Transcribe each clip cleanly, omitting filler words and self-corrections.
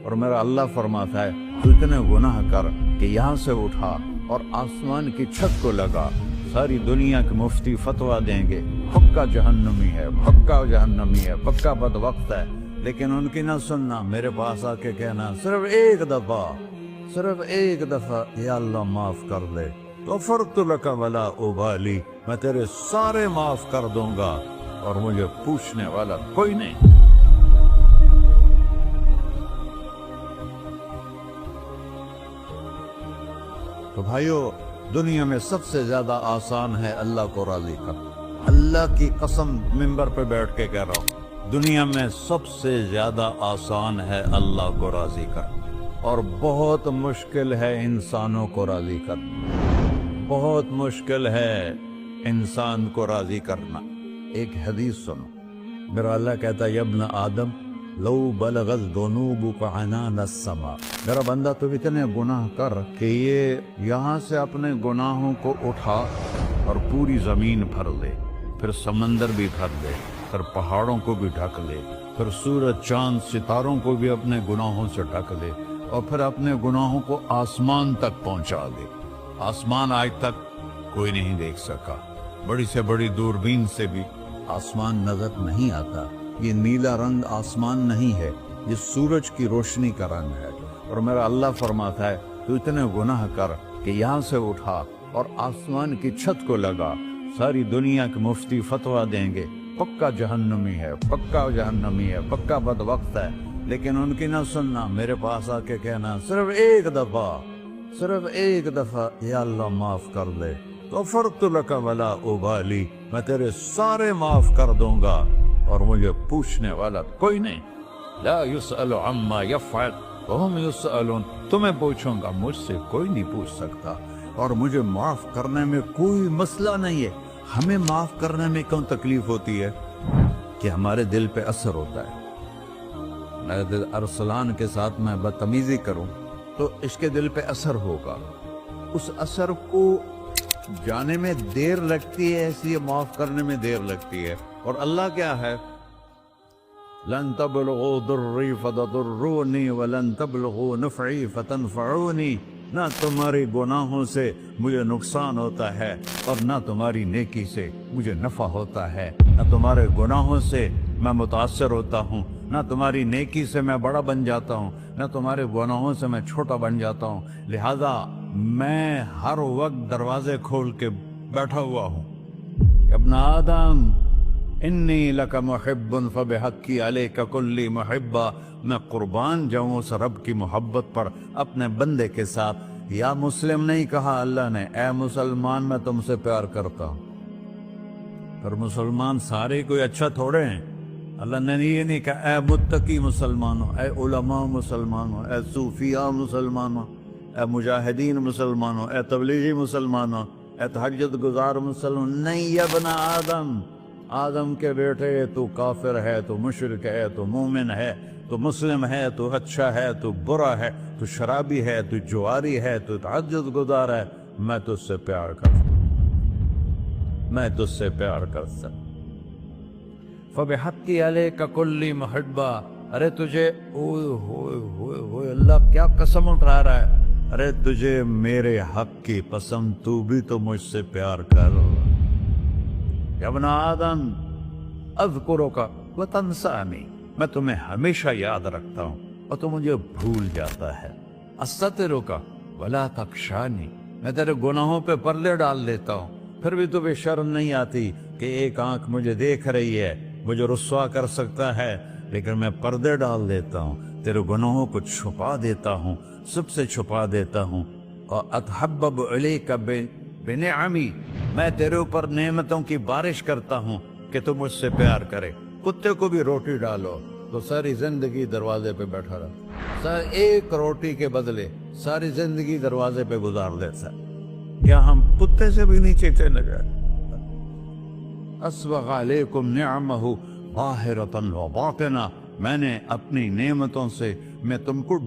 اور میرا اللہ فرماتا ہے تو اتنے گناہ کر کہ یہاں سے اٹھا اور آسمان کی چھت کو لگا، ساری دنیا کے مفتی فتویٰ دیں گے پکا جہنمی ہے، پکا جہنمی ہے، پکا بدبخت ہے، لیکن ان کی نہ سننا، میرے پاس آ کے کہنا صرف ایک دفعہ یا اللہ معاف کر دے، غفرت لک ولا ابالی، میں تیرے سارے معاف کر دوں گا اور مجھے پوچھنے والا کوئی نہیں۔ تو بھائیو، دنیا میں سب سے زیادہ آسان ہے اللہ کو راضی کرنا، اللہ کی قسم منبر پہ بیٹھ کے کہہ رہا ہوں، دنیا میں سب سے زیادہ آسان ہے اللہ کو راضی کرنا، اور بہت مشکل ہے انسانوں کو راضی کرنا، بہت مشکل ہے انسان کو راضی کرنا۔ ایک حدیث سنو، میرا اللہ کہتا ہے ابن آدم لو بلغت ذنوبک عنان السماء، میرا بندہ تو اتنے گناہ کر کہ یہ یہاں سے اپنے گناہوں کو اٹھا اور پوری زمین بھر لے، پھر سمندر بھی بھر لے، پھر پہاڑوں کو بھی ڈھک لے، پھر سورج چاند ستاروں کو بھی اپنے گناہوں سے ڈھک لے، اور پھر اپنے گناہوں کو آسمان تک پہنچا دے۔ آسمان آج تک کوئی نہیں دیکھ سکا، بڑی سے بڑی دوربین سے بھی آسمان نظر نہیں آتا۔ یہ نیلا رنگ آسمان نہیں ہے، یہ سورج کی روشنی کا رنگ ہے۔ اور میرا اللہ فرماتا ہے تو اتنے گناہ کر کہ یہاں سے اٹھا اور آسمان کی چھت کو لگا، ساری دنیا کے مفتی فتویٰ دیں گے پکا جہنمی ہے، پکا جہنمی ہے، پکا بدبخت ہے، لیکن ان کی نہ سننا، میرے پاس آ کے کہنا صرف ایک دفعہ یا اللہ معاف کر دے، غفرت لک ولا ابالی، میں تیرے سارے معاف کر دوں گا اور مجھے پوچھنے والا کوئی نہیں۔ لا يسأل عما يفعل وهم يسألون، تمہیں پوچھوں گا، مجھ سے کوئی نہیں پوچھ سکتا، اور مجھے معاف کرنے میں کوئی مسئلہ نہیں ہے۔ ہمیں معاف کرنے میں کیوں تکلیف ہوتی ہے؟ کہ ہمارے دل پہ اثر ہوتا ہے۔ میرے دل ارسلان کے ساتھ میں بدتمیزی کروں تو اس کے دل پہ اثر ہوگا، اس اثر کو جانے میں دیر لگتی ہے، اس لیے معاف کرنے میں دیر لگتی ہے۔ اور اللہ کیا ہے؟ لن تبلغوا ضري فتضروني ولن تبلغوا نفعي فتنفعوني، نہ تمہاری گناہوں سے مجھے نقصان ہوتا ہے اور نہ تمہاری نیکی سے مجھے نفع ہوتا ہے، نہ تمہارے گناہوں سے میں متاثر ہوتا ہوں، نہ تمہاری نیکی سے میں بڑا بن جاتا ہوں، نہ تمہارے گناہوں سے میں چھوٹا بن جاتا ہوں، لہذا میں ہر وقت دروازے کھول کے بیٹھا ہوا ہوں۔ ابن آدم انی لک محب فبحقی علیک کلی محبہ، میں قربان جاؤں اس رب کی محبت پر اپنے بندے کے ساتھ۔ یا مسلم نہیں کہا اللہ نے، اے مسلمان میں تم سے پیار کرتا ہوں۔ پر مسلمان سارے کوئی اچھا تھوڑے ہیں، اللہ نے یہ نہیں کہا اے متقی مسلمانوں، اے علماء مسلمانوں، اے صوفیاء مسلمانوں، اے مجاہدین مسلمانوں، اے تبلیغی مسلمانوں، اے تہجد گزار مسلمان، نہیں یا ابن آدم، آدم کے بیٹے، تو کافر ہے، تو مشرک ہے، تو مومن ہے، تو مسلم ہے، تو اچھا ہے، تو برا ہے، تو شرابی ہے، تو جواری ہے، تو تہجد گزار ہے، میں تجھ سے پیار کرتا ہوں، میں تجھ سے پیار کرتا ہوں۔ فَبِحَقِّ عَلَيْكَ كُلِّ مُحِبَّةٍ، ارے تجھے اوئے اللہ کیا قسم اٹھا رہا ہے، ارے تجھے میرے حق کی قسم، تو بھی تو مجھ سے پیار کر۔ یا ابن آدم اذکرک وتنسانی، میں تمہیں ہمیشہ یاد رکھتا ہوں اور تو مجھے بھول جاتا ہے۔ استترک ولا تخشانی، میں تیرے گناہوں پہ پردے ڈال دیتا ہوں، پھر بھی تمہیں شرم نہیں آتی کہ ایک آنکھ مجھے دیکھ رہی ہے، مجھے رسوا کر سکتا ہے، لیکن میں پردے ڈال دیتا ہوں، تیرے گناہوں کو چھپا دیتا ہوں، سب سے چھپا دیتا ہوں۔ اور اتحبب الیک بنعمی، میں تیرے اوپر نعمتوں کی بارش کرتا ہوں کہ تو مجھ سے پیار کرے۔ کتے کو بھی روٹی ڈالو تو ساری زندگی دروازے پہ بیٹھا رہا، ایک روٹی کے بدلے ساری زندگی دروازے پہ گزار دیتا ہے۔ کیا ہم کتے سے بھی نیچے چلے گئے؟ اسبغ علیکم نعمہ ظاہرۃ و باطنہ، میں نے اپنی نعمتوں سے میں تم کو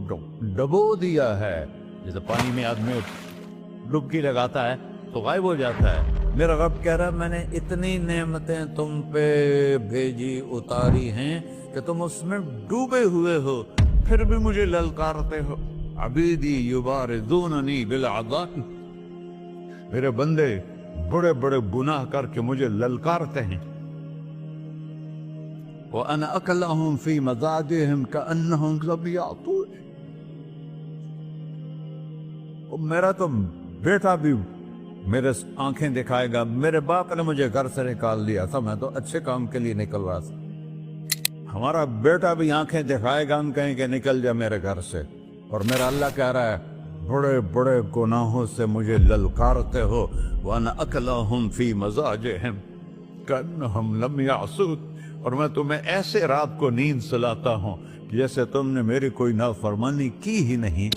ڈبو دیا ہے۔ جیسے پانی میں آدمی ڈبکی لگاتا ہے تو غائب ہو جاتا ہے، میرا رب کہہ رہا ہے میں نے اتنی نعمتیں تم پہ بھیجی اتاری ہیں کہ تم اس میں ڈوبے ہوئے ہو، پھر بھی مجھے للکارتے ہو. عبیدی یبارزوننی بالعذاب، میرے بندے بڑے بڑے گناہ کر کے مجھے للکارتے ہیں. وَأَنَا أَكْلَهُمْ فِي مَزَاجِهِمْ كَأَنَّهُمْ لَمْ يَعْطُونِ. میرا تو بیٹا بھی میرے آنکھیں دکھائے گا. میرے باپ نے مجھے گھر سے نکال دیا تھا، میں تو اچھے کام کے لیے نکل رہا تھا. ہمارا بیٹا بھی آنکھیں دکھائے گا، ہم کہیں کہ نکل جا میرے گھر سے. اور میرا اللہ کہہ رہا ہے بڑے بڑے گناہوں سے مجھے للکارتے ہو. وَأَنَا أَكْلَهُمْ فِي مَزَاجِهِمْ كَأَنَّهُمْ لَمْ يَعْصُونِ. اور میں تمہیں ایسے رات کو نیند سلاتا ہوں جیسے تم نے میری کوئی نافرمانی کی ہی نہیں.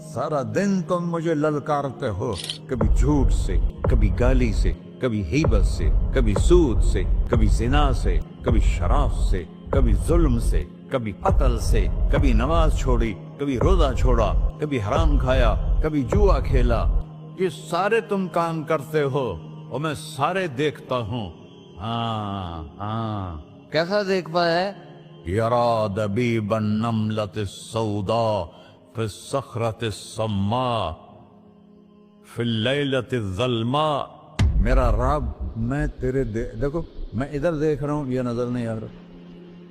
سارا دن تم مجھے للکارتے ہو، کبھی جھوٹ سے، کبھی گالی سے، کبھی غیبت سے، کبھی سود سے، کبھی زنا سے، کبھی شراب سے، کبھی ظلم سے، کبھی قتل سے، کبھی نماز چھوڑی، کبھی روزہ چھوڑا، کبھی حرام کھایا، کبھی جوا کھیلا. یہ سارے تم کام کرتے ہو اور میں سارے دیکھتا ہوں. کیسا دیکھ پایا ہے؟ یرا دبیب النملۃ السوداء فی الصخرۃ الصماء فی اللیلۃ الظلماء. میرا رب میں تیرے دیکھو، میں ادھر دیکھ رہا ہوں یہ نظر نہیں آ رہا،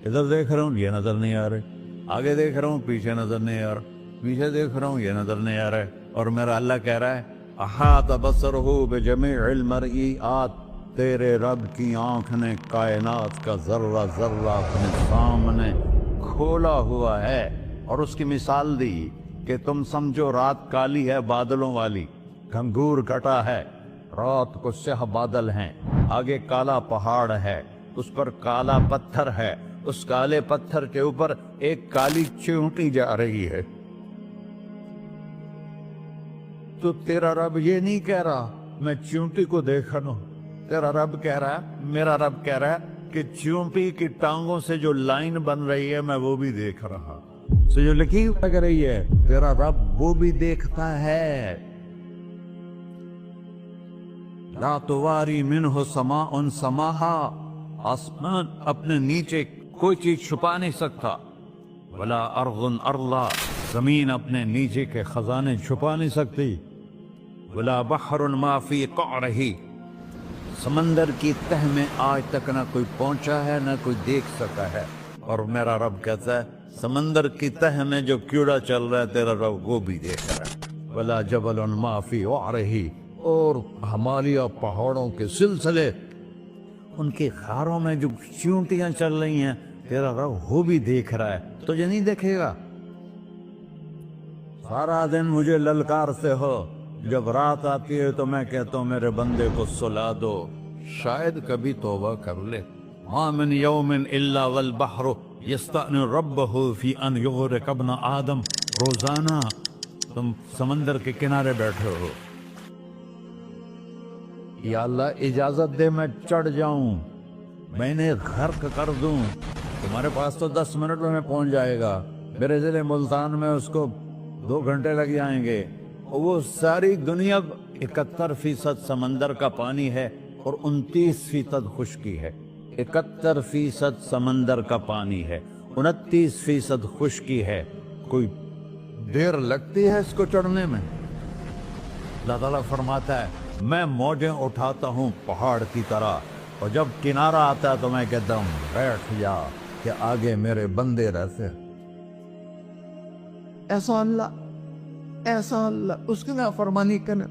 ادھر دیکھ رہا ہوں یہ نظر نہیں آ رہے، آگے دیکھ رہا ہوں پیچھے نظر نہیں آ رہا، پیچھے دیکھ رہا ہوں یہ نظر نہیں آ رہا ہے. اور میرا اللہ کہہ رہا ہے احاط بصرہ بجمیع المرئیات. تیرے رب کی آنکھ نے کائنات کا ذرہ ذرہ اپنے سامنے کھولا ہوا ہے. اور اس کی مثال دی کہ تم سمجھو رات کالی ہے بادلوں والی، گھنگور گھٹا ہے، رات کو سیاہ بادل ہیں، آگے کالا پہاڑ ہے، اس پر کالا پتھر ہے، اس کالے پتھر کے اوپر ایک کالی چیونٹی جا رہی ہے. تو تیرا رب یہ نہیں کہہ رہا میں چیونٹی کو دیکھ رہا ہوں. تیرا رب کہہ رہا ہے، میرا رب کہہ رہا ہے کہ چیونٹی کی ٹانگوں سے جو لائن بن رہی ہے میں وہ بھی دیکھ رہا. سے جو لکیر لگ رہی ہے تیرا رب وہ بھی دیکھتا ہے. لا تواری منہ سماء سماہا. آسمان اپنے نیچے کوئی چیز چھپا نہیں سکتا. ولا ارض ارضا. زمین اپنے نیچے کے خزانے چھپا نہیں سکتی. ولا بحر ما فی قعرہ. سمندر کی تہ میں آج تک نہ کوئی پہنچا ہے نہ کوئی دیکھ سکا ہے. اور میرا رب کہتا ہے سمندر کی تہ میں جو کیڑا چل رہا ہے تیرا رب وہ بھی دیکھ رہا ہے. ولا جبل ما فی وعرہ. اور ہمالیہ پہاڑوں کے سلسلے، ان کی غاروں میں جو چیونٹیاں چل رہی ہیں تیرا رب وہ بھی دیکھ رہا ہے. تجھے نہیں دیکھے گا؟ سارا دن مجھے للکارتے ہو، جب رات آتی ہے تو میں کہتا ہوں میرے بندے کو سلا دو، شاید کبھی توبہ کر لے. ما من یوم الا والبحر یستأنی ربہ فی ان یغرق ابن آدم. روزانہ تم سمندر کے کنارے بیٹھے ہو، یا اللہ اجازت دے میں چڑھ جاؤں، میں انہیں غرق کر دوں. تمہارے پاس تو 10 منٹ میں پہنچ جائے گا، میرے ضلع ملتان میں اس کو 2 گھنٹے لگ جائیں گے. وہ ساری دنیا 71% سمندر کا پانی ہے اور 29% خشکی ہے. 71% سمندر کا پانی ہے، 29% خشکی ہے. کوئی دیر لگتی ہے اس کو چڑھنے میں؟ اللہ تعالیٰ فرماتا ہے میں موجیں اٹھاتا ہوں پہاڑ کی طرح، اور جب کنارہ آتا ہے تو میں کہتا ہوں بیٹھ جا کہ آگے میرے بندے رہتے. ایسا اللہ اس کی نافرمانی کرنے.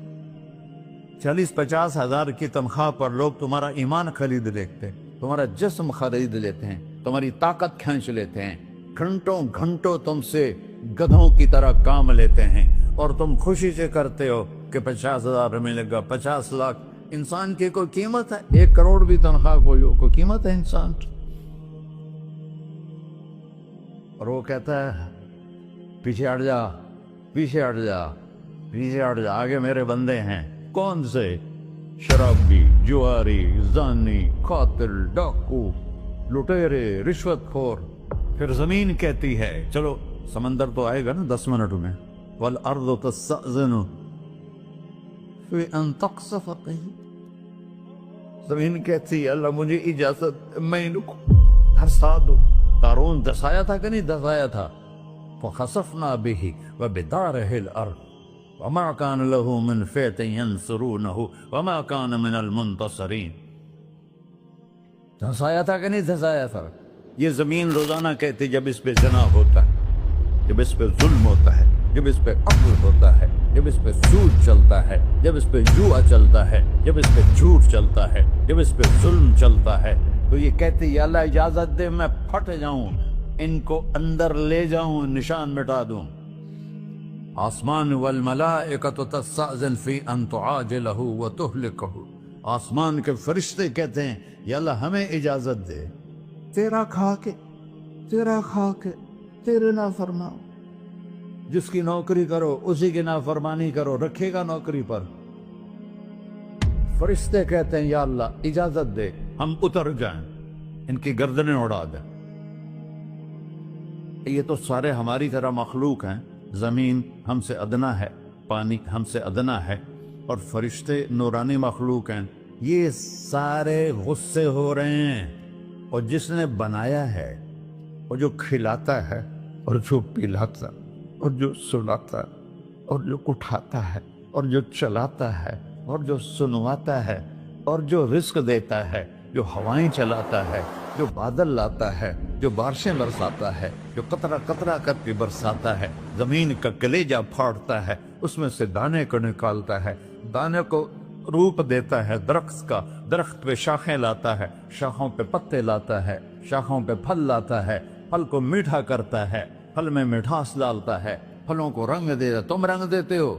40-50 ہزار کی تنخواہ پر لوگ تمہارا ایمان خرید لیتے ہیں، تمہارا جسم خرید لیتے ہیں، تمہاری طاقت کھینچ لیتے ہیں، گھنٹوں گھنٹوں تم سے گدھوں کی طرح کام لیتے ہیں، اور تم خوشی سے کرتے ہو کہ 50,000 ملے گا، 50 لاکھ. انسان کی کوئی قیمت ہے؟ 1 کروڑ بھی تنخواہ کوئی قیمت ہے انسان؟ اور وہ کہتا ہے پیچھے ہٹ جا، پیچھے ہٹ جا، پیچھے ہٹ جا، آگے میرے بندے ہیں. کون سے؟ شرابی، جواری، زانی، قاتل، ڈاکو، لٹیرے، رشوت خور. پھر زمین کہتی ہے چلو سمندر تو آئے گا نا 10 منٹ میں. والارض تستأذن فی ان تقصف قیل. زمین کہتی ہے اللہ مجھے اجازت، میں ان کو دھسا دو. قارون دسایا تھا کہ نہیں دسایا تھا؟ فخسفنا به وبداره الأرض وما كان له من فئة ينصرونه وما كان من المنتصرين. دھنسایا تھا کہ نہیں دھنسایا تھا؟ یہ زمین روزانہ کہتی جب اس پہ زنا ہوتا ہے، جب اس پہ ظلم ہوتا ہے، جب اس پہ قتل ہوتا ہے، جب اس پہ سود چلتا ہے، جب اس پہ جوا چلتا ہے، جب اس پہ جھوٹ چلتا ہے، جب اس پہ ظلم چلتا ہے، تو یہ کہتے یا اللہ اجازت دے میں پھٹ جاؤں، ان کو اندر لے جاؤں، نشان مٹا دوں. آسمان والملائکۃ تستأذن فی ان تعاجلہ وتہلکہ، آسمان کے فرشتے کہتے ہیں یا اللہ ہمیں اجازت دے، تیرا کھا کے تیرے نافرمان، جس کی نوکری کرو اسی کی نافرمانی کرو، رکھے گا نوکری پر. فرشتے کہتے ہیں یا اللہ اجازت دے ہم اتر جائیں، ان کی گردنیں اڑا دیں. یہ تو سارے ہماری طرح مخلوق ہیں، زمین ہم سے ادنا ہے، پانی ہم سے ادنا ہے، اور فرشتے نورانی مخلوق ہیں. یہ سارے غصے ہو رہے ہیں، اور جس نے بنایا ہے اور جو کھلاتا ہے اور جو پلاتا اور جو سلاتا اور جو اٹھاتا ہے اور جو چلاتا ہے اور جو سنواتا ہے اور جو رزق دیتا ہے، جو ہوائیں چلاتا ہے، جو بادل لاتا ہے، جو بارشیں برساتا ہے، جو قطرہ قطرہ کر کے برساتا ہے، زمین کا کلیجہ پھاڑتا ہے، اس میں سے دانے کو نکالتا ہے، دانے کو روپ دیتا ہے درخت کا، درخت پہ شاخیں لاتا ہے، شاخوں پہ پتے لاتا ہے، شاخوں پہ پھل لاتا ہے، پھل کو میٹھا کرتا ہے، پھل میں مٹھاس ڈالتا ہے، پھلوں کو رنگ دیتا. تم رنگ دیتے ہو،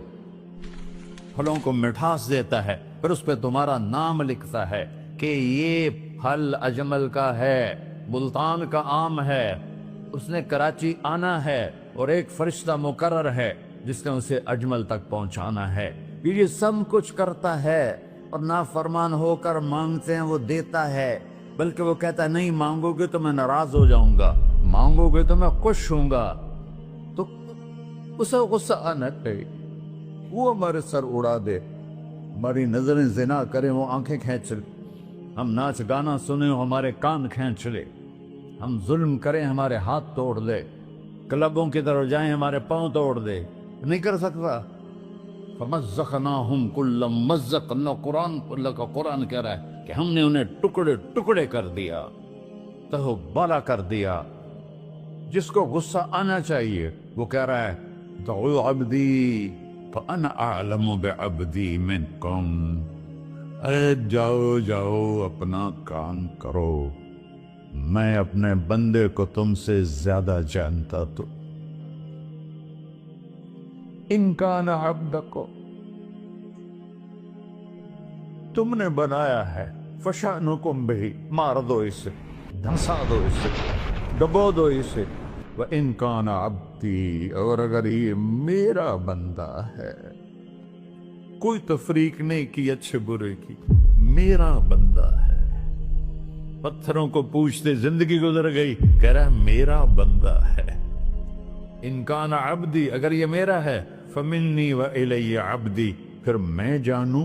پھلوں کو مٹھاس دیتا ہے، پھر اس پہ تمہارا نام لکھتا ہے کہ یہ پھل اجمل کا ہے، ملتان کا آم ہے، اس نے کراچی آنا ہے، اور ایک فرشتہ مقرر ہے جس نے اسے اجمل تک پہنچانا ہے. یہ سب کچھ کرتا ہے، اور نافرمان ہو کر مانگتے ہیں وہ دیتا ہے، بلکہ وہ کہتا ہے نہیں مانگو گے تو میں ناراض ہو جاؤں گا، مانگو گے تو میں خوش ہوں گا. تو اسے غصہ آنا چاہیے، وہ ہمارے سر اڑا دے، ہماری نظریں زنا کریں وہ آنکھیں کھینچ لے، ہم ناچ گانا سنیں ہمارے کان کھینچ لے، ہم ظلم کریں ہمارے ہاتھ توڑ دے، کلبوں کی طرف جائیں ہمارے پاؤں توڑ دے. نہیں کر سکتا. فَمَزَّقْنَاهُمْ كُلَّ مُمَزَّقٍ، اللہ کا قرآن کہہ رہا ہے کہ ہم نے انہیں ٹکڑے ٹکڑے کر دیا، تہو بالا کر دیا. جس کو غصہ آنا چاہیے وہ کہہ رہا ہے دعوا عبدی فَأَنَا أَعْلَمُ بِعَبْدِي مِنْكُمْ، ارے جاؤ جاؤ اپنا کام کرو، میں اپنے بندے کو تم سے زیادہ جانتا. تو ان کان عبدکو، تم نے بنایا ہے، فشانکم بہی، مار دو اسے، دھنسا دو اسے، ڈبو دو اسے. وَإِن كَانَ عَبْدِي، اور اگر یہ میرا بندہ ہے، کوئی تفریق نہیں کی اچھے برے کی، میرا بندہ ہے. پتھروں کو پوچھتے زندگی گزر گئی، کہہ رہا ہے میرا بندہ ہے. ان کان عبدی، اگر یہ میرا ہے، فمنی وإلی عبدی، پھر میں جانوں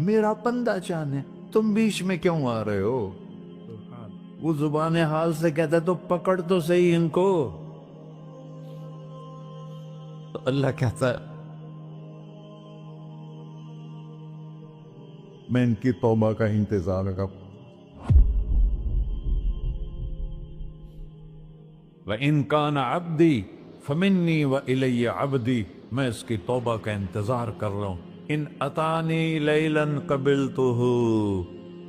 میرا بندہ جانے. تم بیچ میں کیوں آ رہے ہو؟ وہ زبان حال سے کہتا ہے تو پکڑ تو صحیح ان کو. تو اللہ کہتا ہے میں ان کی توبہ کا انتظار کروں. وَإِن كَانَ عَبْدِي فَمِنِّي وَإِلَيَّ عَبْدِي، میں اس کی توبہ کا انتظار کر رہا ہوں. ان اتانی لیلاً قبلتہ،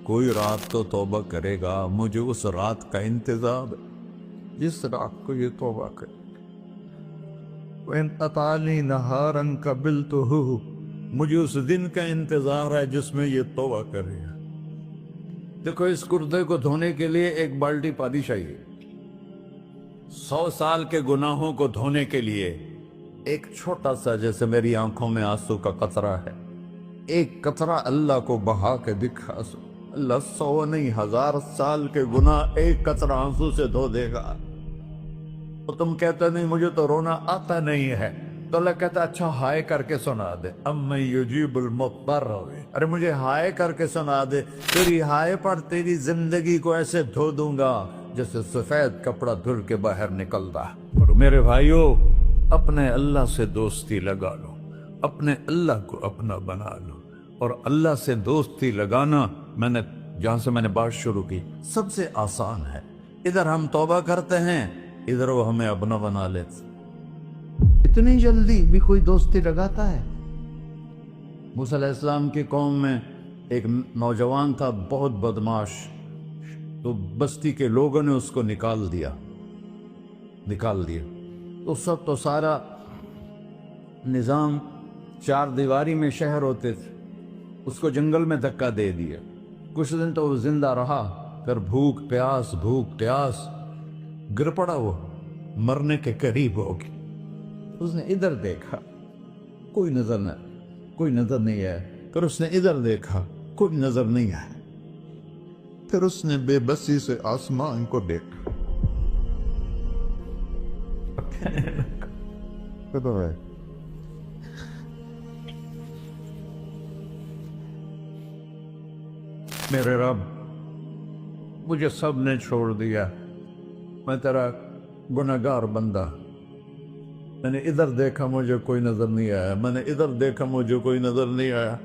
کوئی رات تو توبہ کرے گا، مجھے اس رات کا انتظار ہے جس رات کو یہ توبہ کرے. وَإِنْ أَتَانِي نَهَارًا قَبِلْتُهُ، مجھے اس دن کا انتظار ہے جس میں یہ توبہ کرے گا. دیکھو اس کرتے کو دھونے کے لیے ایک بالٹی پانی چاہیے. 100 سال کے گناہوں کو دھونے کے لیے ایک چھوٹا سا، جیسے میری آنکھوں میں آنسو کا قطرہ ہے، ایک قطرہ اللہ کو بہا کے دکھا، اللہ 100 نہیں 1000 سال کے گناہ ایک قطرہ آنسو سے دھو دے گا. تو تم کہتے نہیں مجھے تو رونا آتا نہیں ہے، تو اللہ کہتا اچھا ہائے کر کے سنا دے. اَمَّن يُجِيبُ الْمُضْطَرَّ، ارے مجھے ہائے کر کے سنا دے، تیری ہائے پر تیری زندگی کو ایسے دھو دوں گا جیسے سفید کپڑا دھل کے باہر نکلتا. میرے بھائیو، اپنے اللہ سے دوستی لگا لو، اپنے اللہ کو اپنا بنا لو۔ اور اللہ سے دوستی لگانا جہاں سے میں نے بات شروع کی، سب سے آسان ہے۔ ادھر ہم توبہ کرتے ہیں، ادھر وہ ہمیں اپنا بنا لیتے۔ اتنی جلدی بھی کوئی دوستی لگاتا ہے؟ موسیٰ علیہ السلام کی قوم میں ایک نوجوان تھا، بہت بدماش، تو بستی کے لوگوں نے اس کو نکال دیا۔ اس وقت تو سارا نظام چار دیواری میں شہر ہوتے تھے، اس کو جنگل میں دھکا دے دیا۔ کچھ دن تو وہ زندہ رہا، پھر بھوک پیاس گر پڑا، وہ مرنے کے قریب ہو گیا۔ اس نے ادھر دیکھا، کوئی نظر نہیں آیا، پھر اس نے ادھر دیکھا، کوئی نظر نہیں آیا، پھر اس نے بے بسی سے آسمان کو دیکھا۔ میرے رب، مجھے سب نے چھوڑ دیا، میں تیرا گنہگار بندہ، میں نے ادھر دیکھا مجھے کوئی نظر نہیں آیا، میں نے ادھر دیکھا مجھے کوئی نظر نہیں آیا،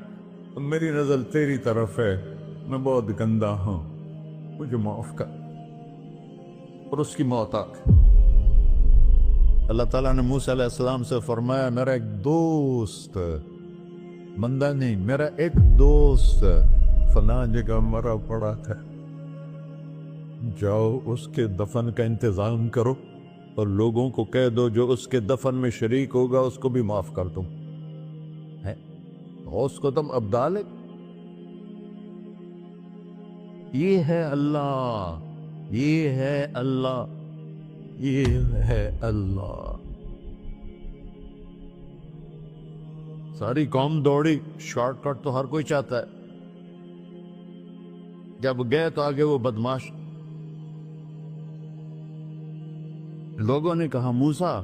میری نظر تیری طرف ہے، میں بہت گندا ہوں، مجھے معاف کر۔ اور اس کی موت آ گئی۔ اللہ تعالیٰ نے موسیٰ علیہ السلام سے فرمایا، میرا ایک دوست، بندہ نہیں، میرا ایک دوست فلاں جگہ مرا پڑا ہے، جاؤ اس کے دفن کا انتظام کرو اور لوگوں کو کہہ دو جو اس کے دفن میں شریک ہوگا اس کو بھی معاف کر دو۔ اس کو تم ابدال ہے۔ یہ ہے اللہ، یہ ہے اللہ، یہ ہے اللہ۔ ساری قوم دوڑی، شارٹ کٹ تو ہر کوئی چاہتا ہے۔ جب گئے تو آگے وہ بدماش، لوگوں نے کہا موسیٰ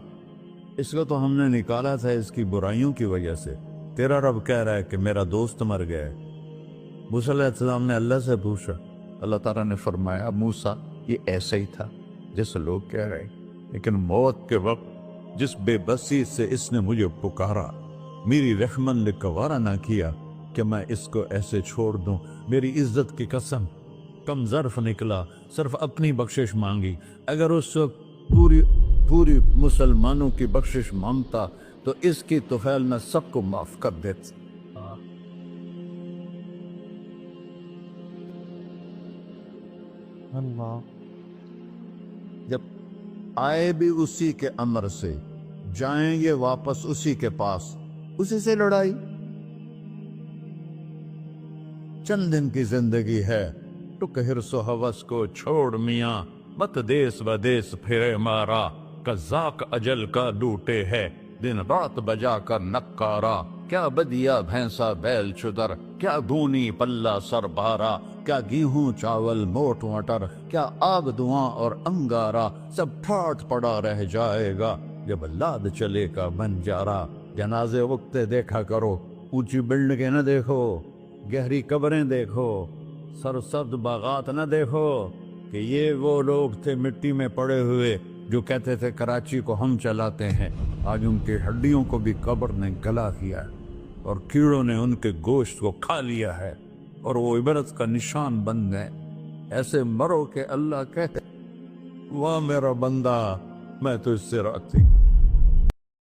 اس کو تو ہم نے نکالا تھا اس کی برائیوں کی وجہ سے، تیرا رب کہہ رہا ہے کہ میرا دوست مر گیا ہے۔ موسیٰ علیہ السلام نے اللہ سے پوچھا، اللہ تعالیٰ نے فرمایا موسیٰ یہ ایسا ہی تھا جیسے لوگ کہہ رہے، لیکن موت کے وقت جس بے بسی سے اس نے مجھے پکارا، میری رحمت نے گوارا نہ کیا کہ میں اس کو ایسے چھوڑ دوں۔ میری عزت کی قسم، کم ظرف نکلا، صرف اپنی بخشش مانگی۔ اگر اس وقت پوری مسلمانوں کی بخشش مانگتا تو اس کی طفیل میں سب کو معاف کر دیتا۔ اللہ جب آئے بھی اسی کے امر سے، جائیں گے واپس اسی کے پاس، اسی سے لڑائی۔ چند دن کی زندگی ہے، ٹک حرص و ہوس کو چھوڑ میاں، مت دیس بدیس پھرے مارا، قزاق اجل کا لوٹے ہے، دن رات بجا کر نکارا، کیا بدیا بھینسا بیل چدر، کیا گونی پلہ سر بارا، کیا گیہوں چاول موٹ مٹر، کیا آگ دھواں اور انگارا، سب ٹھاٹ پڑا رہ جائے گا جب لاد چلے کا بنجارا۔ جنازے وقتے دیکھا کرو، اونچی بلڈنگیں نہ دیکھو، گہری قبریں دیکھو، سرسبز باغات نہ دیکھو کہ یہ وہ لوگ تھے مٹی میں پڑے ہوئے جو کہتے تھے کراچی کو ہم چلاتے ہیں۔ آج ان کی ہڈیوں کو بھی قبر نے گلا کیا اور کیڑوں نے ان کے گوشت کو کھا لیا ہے اور وہ عبرت کا نشان بن گئے۔ ایسے مرو کہ اللہ کہتے واہ میرا بندہ میں تو اس سے راضی۔